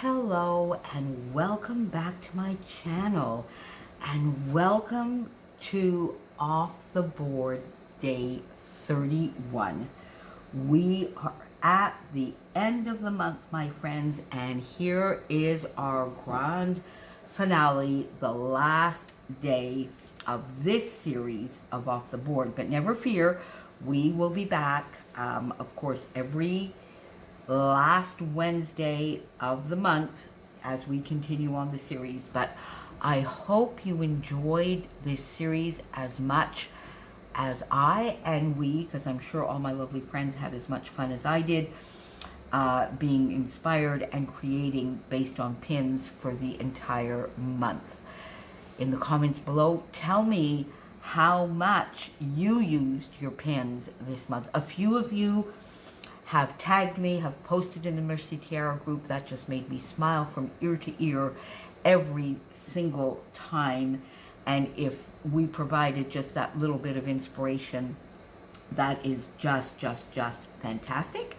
Hello and welcome back to my channel, and welcome to Off the Board Day 31. We are at the end of the month, my friends, and here is our grand finale, the last day of this series of Off the Board. But never fear, we will be back, of course, every last Wednesday of the month as we continue on the series. But I hope you enjoyed this series as much as I and we, because I'm sure all my lovely friends had as much fun as I did, being inspired and creating based on pins for the entire month. In the comments below, tell me how much you used your pins this month. A few of you have tagged me, have posted in the Mercy Tiara group. That just made me smile from ear to ear every single time. And if we provided just that little bit of inspiration, that is just fantastic.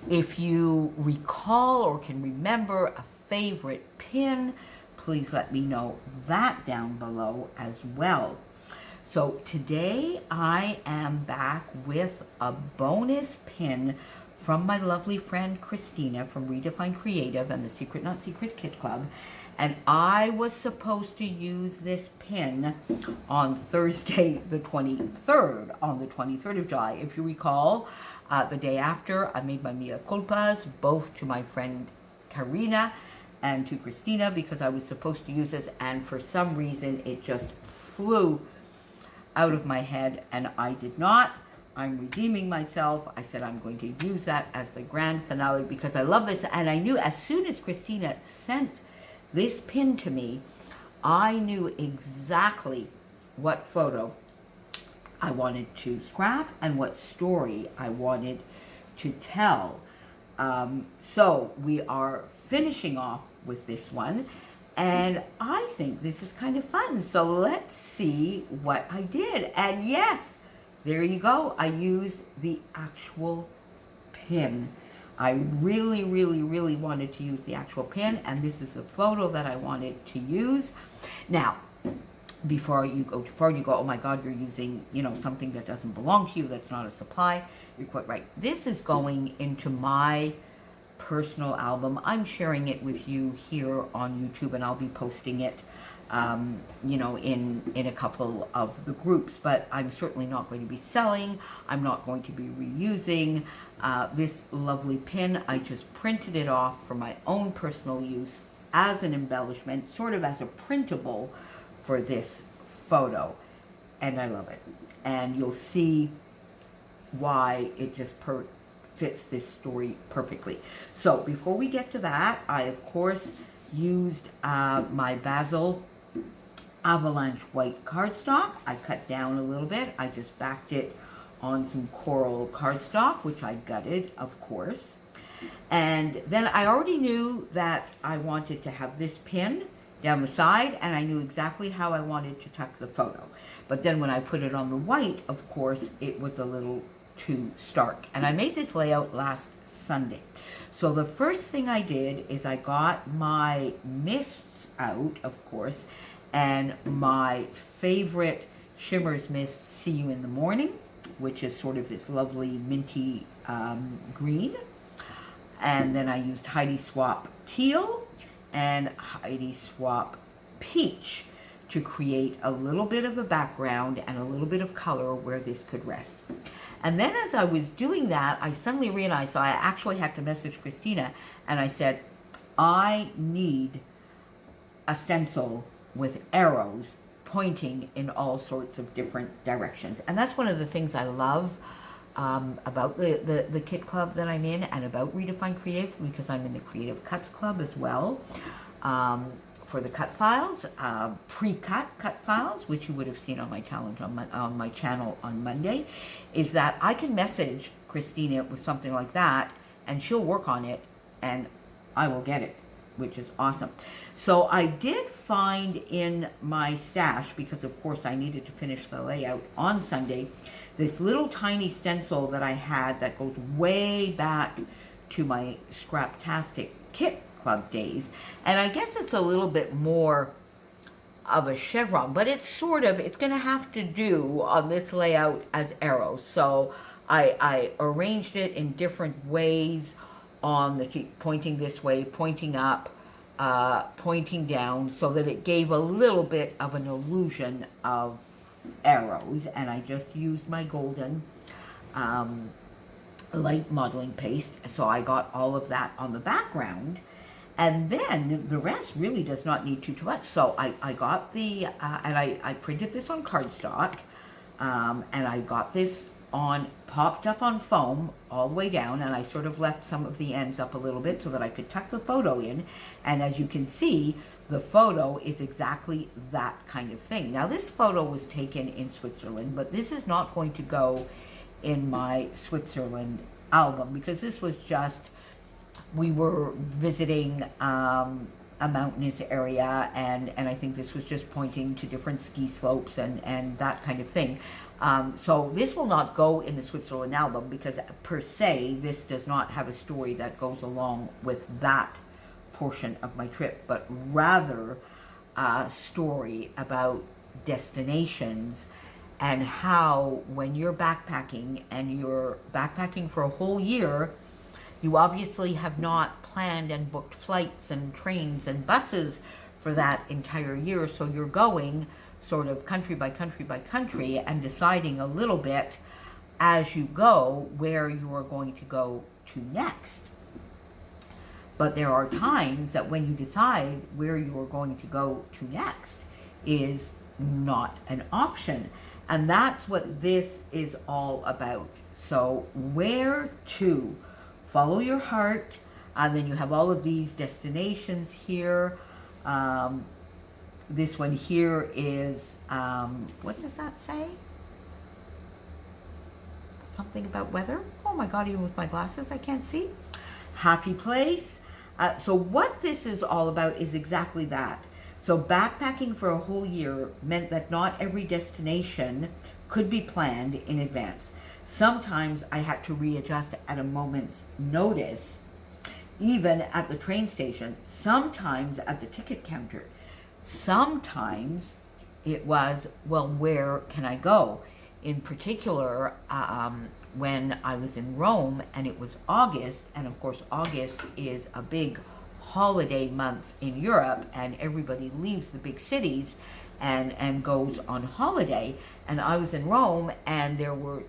If you recall or can remember a favorite pin, please let me know that down below as well. So today I am back with a bonus pin from my lovely friend Christina from Redefined Creative and the Secret Not Secret Kit Club. And I was supposed to use this pin on Thursday the 23rd, on the 23rd of July. If you recall, the day after, I made my mea culpas, both to my friend Karina and to Christina, because I was supposed to use this, and for some reason it just flew out of my head and I did not. I'm redeeming myself. I said I'm going to use that as the grand finale because I love this. And I knew as soon as Christina sent this pin to me, I knew exactly what photo I wanted to scrap and what story I wanted to tell. So we are finishing off with this one, and I think this is kind of fun. So let's see what I did. And yes, there you go. I used the actual pin. I really wanted to use the actual pin, and this is the photo that I wanted to use. Now, before you go too far, you go, oh my God, you're using, something that doesn't belong to you, that's not a supply. You're quite right. This is going into my personal album. I'm sharing it with you here on YouTube, and I'll be posting it in a couple of the groups, but I'm certainly not going to be selling. I'm not going to be reusing this lovely pin. I just printed it off for my own personal use as an embellishment, sort of as a printable for this photo, and I love it. And you'll see why it just fits this story perfectly. So before we get to that, I of course used my Basil Avalanche white cardstock. I cut down a little bit. I just backed it on some coral cardstock, which I gutted, of course. And then I already knew that I wanted to have this pin down the side, and I knew exactly how I wanted to tuck the photo. But then when I put it on the white, of course, it was a little too stark. And I made this layout last Sunday. So the first thing I did is I got my mists out, of course, and my favorite Shimmers Mist, See You in the Morning, which is sort of this lovely minty green. And then I used Heidi Swap Teal and Heidi Swap Peach to create a little bit of a background and a little bit of color where this could rest. And then as I was doing that, I suddenly realized, so I actually had to message Christina, and I said, I need a stencil with arrows pointing in all sorts of different directions. And that's one of the things I love about the kit club that I'm in, and about Redefined Creative, because I'm in the Creative Cuts Club as well, for the cut files, pre-cut cut files, which you would have seen on my challenge on my channel on Monday, is that I can message Christina with something like that, and she'll work on it, and I will get it, which is awesome. So I did find in my stash, because of course I needed to finish the layout on Sunday, this little tiny stencil that I had that goes way back to my Scraptastic Kit Club days. And I guess it's a little bit more of a chevron, but it's going to have to do on this layout as arrows. So I arranged it in different ways on the sheet, pointing this way, pointing up, pointing down, so that it gave a little bit of an illusion of arrows. And I just used my golden light modeling paste, so I got all of that on the background. And then the rest really does not need too much. So I got the, and I printed this on cardstock, and I got this popped up on foam all the way down, and I sort of left some of the ends up a little bit so that I could tuck the photo in. And as you can see, the photo is exactly that kind of thing. Now, this photo was taken in Switzerland, but this is not going to go in my Switzerland album, because this was just, we were visiting a mountainous area, and I think this was just pointing to different ski slopes and that kind of thing. So this will not go in the Switzerland album, because per se, this does not have a story that goes along with that portion of my trip, but rather a story about destinations and how, when you're backpacking and you're backpacking for a whole year, you obviously have not planned and booked flights and trains and buses for that entire year. So you're going sort of country by country by country and deciding a little bit as you go where you are going to go to next. But there are times that when you decide where you are going to go to next is not an option. And that's what this is all about. So where to? Follow your heart. And then you have all of these destinations here. This one here is, what does that say? Something about weather. Oh my God, even with my glasses, I can't see. Happy place. So what this is all about is exactly that. So backpacking for a whole year meant that not every destination could be planned in advance. Sometimes I had to readjust at a moment's notice, even at the train station, sometimes at the ticket counter. Sometimes it was, well, where can I go? In particular, when I was in Rome and it was August, and of course August is a big holiday month in Europe, and everybody leaves the big cities and goes on holiday. And I was in Rome, and there were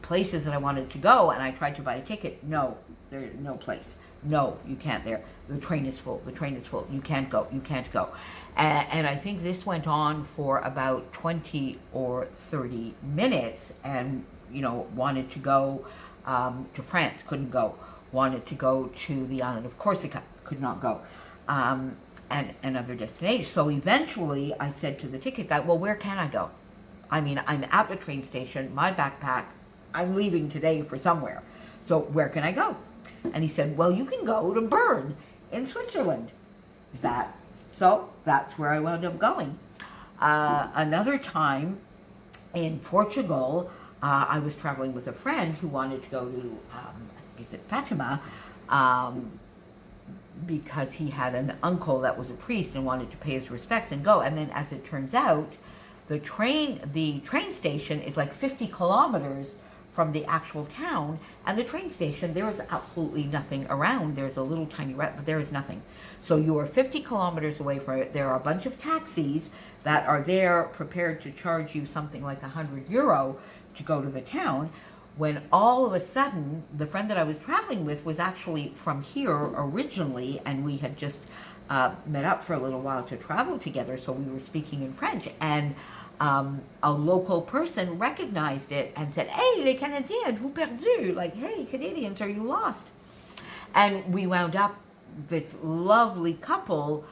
places that I wanted to go, and I tried to buy a ticket. No, there's no place. No, you can't there. The train is full. The train is full. You can't go. You can't go. And I think this went on for about 20 or 30 minutes, and, you know, wanted to go to France, couldn't go. Wanted to go to the island of Corsica, could not go. And other destinations. So eventually I said to the ticket guy, well, where can I go? I mean, I'm at the train station, my backpack, I'm leaving today for somewhere. So where can I go? And he said, well, you can go to Bern in Switzerland. So that's where I wound up going. Another time in Portugal, I was traveling with a friend who wanted to go to, Fatima, because he had an uncle that was a priest and wanted to pay his respects and go. And then, as it turns out, the train station is like 50 kilometers from the actual town, and the train station, there is absolutely nothing around. There's a little tiny but there is nothing. So you are 50 kilometers away from it. There are a bunch of taxis that are there prepared to charge you something like €100 to go to the town, when all of a sudden, the friend that I was traveling with was actually from here originally, and we had just met up for a little while to travel together, so we were speaking in French, and a local person recognized it and said, hey, les Canadiens, êtes-vous perdus? Like, hey, Canadians, are you lost? And we wound up, this lovely couple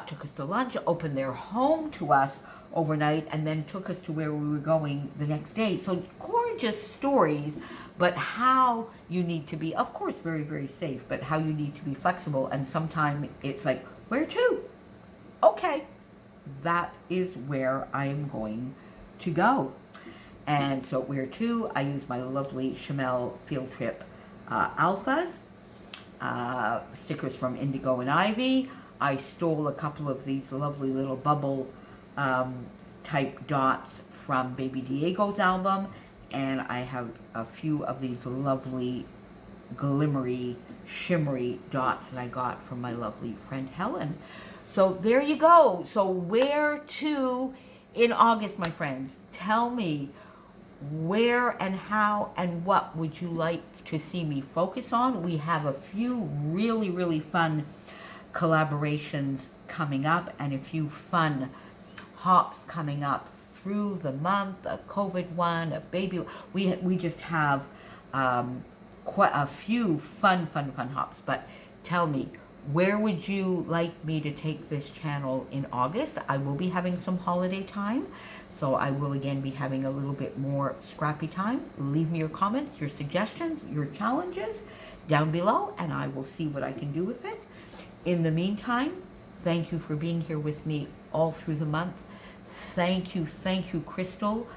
took us to lunch, opened their home to us overnight, and then took us to where we were going the next day. So gorgeous stories, but how you need to be, of course, very, very safe, but how you need to be flexible. And sometimes it's like, where to? Okay, that is where I am going to go. And so where to? I use my lovely Chamel Field Trip Alphas. stickers from Indigo and Ivy. I stole a couple of these lovely little bubble type dots from Baby Diego's album, and I have a few of these lovely glimmery, shimmery dots that I got from my lovely friend Helen. So there you go. So where to in August, my friends? Tell me, where and how and what would you like to see me focus on? We have a few really, really fun collaborations coming up, and a few fun hops coming up through the month. A COVID one, a baby. We just have quite a few fun hops. But tell me, where would you like me to take this channel in August? I will be having some holiday time, so I will again be having a little bit more scrappy time. Leave me your comments, your suggestions, your challenges down below, and I will see what I can do with it. In the meantime, thank you for being here with me all through the month. Thank you, Crystal,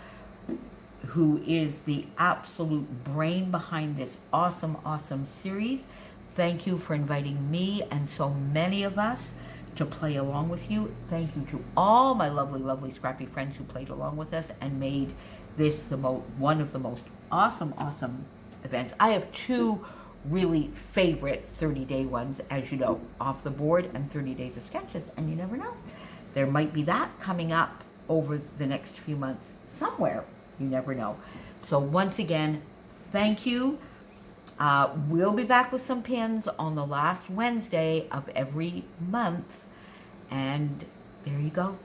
who is the absolute brain behind this awesome series. Thank you for inviting me and so many of us to play along with you. Thank you to all my lovely scrappy friends who played along with us and made this one of the most awesome events. I have two really favorite 30-day ones, as you know, Off the Board and 30 Days of Sketches, and you never know. There might be that coming up over the next few months somewhere. You never know. So once again, thank you. We'll be back with some pins on the last Wednesday of every month. And there you go.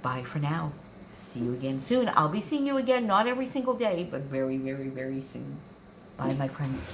Bye for now. See you again soon. I'll be seeing you again, not every single day, but very soon. Bye, my friends.